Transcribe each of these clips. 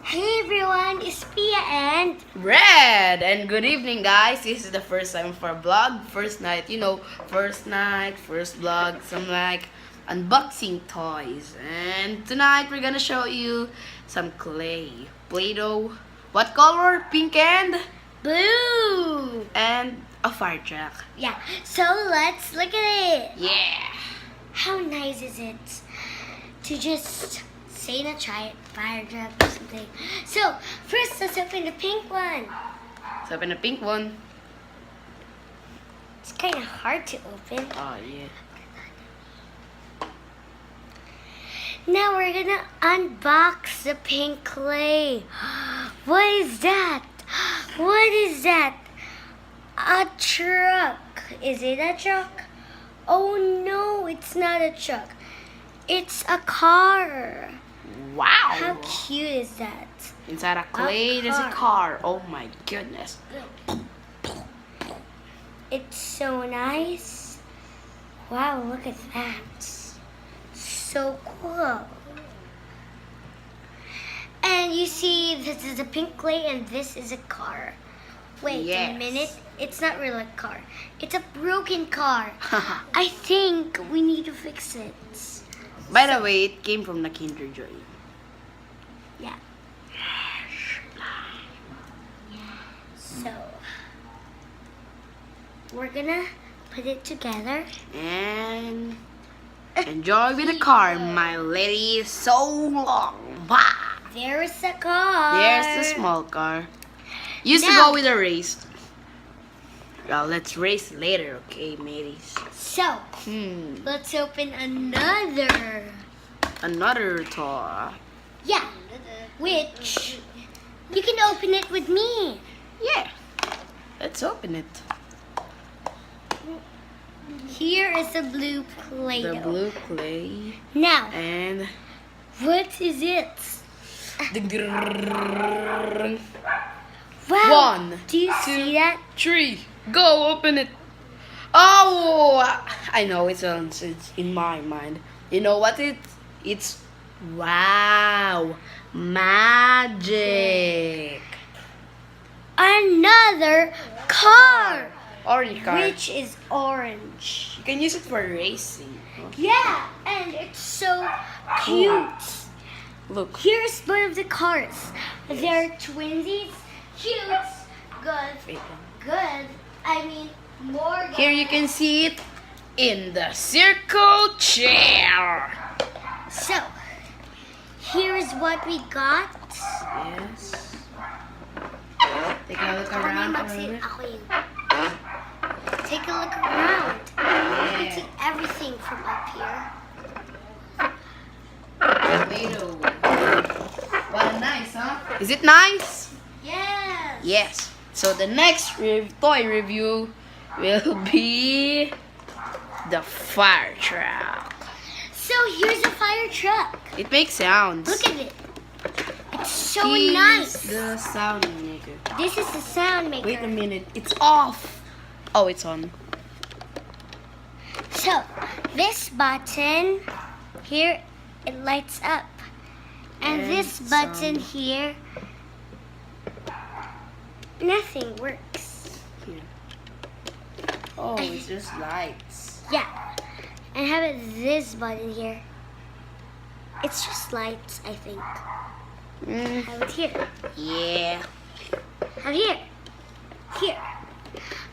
Hey everyone, it's Pia and Red! And good evening, guys. This is the first time for a vlog. First night, first vlog, some like unboxing toys. And tonight we're gonna show you some clay. Play-Doh. What color? Pink and blue. and a fire truck. Yeah, so let's look at it. Yeah. How nice is it to just say not try it, fire truck or something. So first let's open the pink one. Let's open the pink one. It's kind of hard to open. Oh yeah. Now we're gonna unbox the pink clay. What is that? What is that? A truck. Is it a truck? Oh no, it's not a truck. It's a car. Wow. How cute is that? Inside a clay, there's a car. Oh my goodness. It's so nice. Wow, look at that. So cool. And you see, this is a pink clay and this is a car. Wait Yes. a minute. It's not really a car. It's a broken car. I think we need to fix it. By the way, it came from the Kinder Joy. Yeah. So, we're gonna put it together. And enjoy with the car, my lady. So long. Wow. There's the car. There's the small car. Used to Now- go with a race. Well, let's race later, okay, mateys? So, let's open another. Another toy. Yeah. Which, you can open it with me. Yeah. Let's open it. Here is the blue Play-Doh. The blue clay. Now, And what is it? ding, ding, ding. Wow. 1, Do you see that? 3. Go open it. Oh, I know it's in my mind. You know what it's wow, magic. Another car. Orange car. Which is orange. You can use it for racing. Yeah, and it's so cute. Look. Here's one of the cars. They're twinsies. Cute. Good. Good. I mean, more good. Here you can see it in the circle chair. So, here's what we got. Yes. Take a look Ako na around. mag-sit. Ako yun. Take a look around. You can see everything from up here. Play-Doh. What nice, huh? Is it nice? Yes. Yes. So the next toy review will be the fire truck. So here's a fire truck. It makes sounds. Look at it. It's so He's nice. the sound maker. This is the sound maker. Wait a minute. It's off. Oh, it's on. So, this button here, it lights up. And this button sound. here, nothing works. Here. Oh, it's just lights. Yeah. And how about this button here? It's just lights, I think. How about here? Yeah. How here? Here.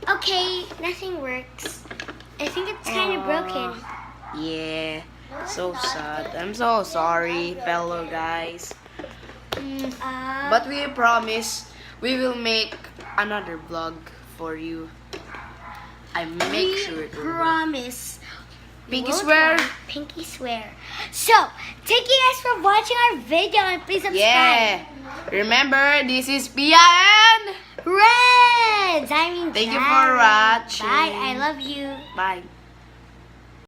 Okay, nothing works. I think it's kind of broken. Yeah. So sad. I'm so sorry, fellow guys. But we promise we will make another vlog for you. I make sure it will work. Promise. Pinky Won't swear. lie. Pinky swear. So, thank you guys for watching our video and please subscribe. Yeah. Remember, this is Pia and Reds! I mean, thank you Jared. for watching. Bye. I love you. Bye.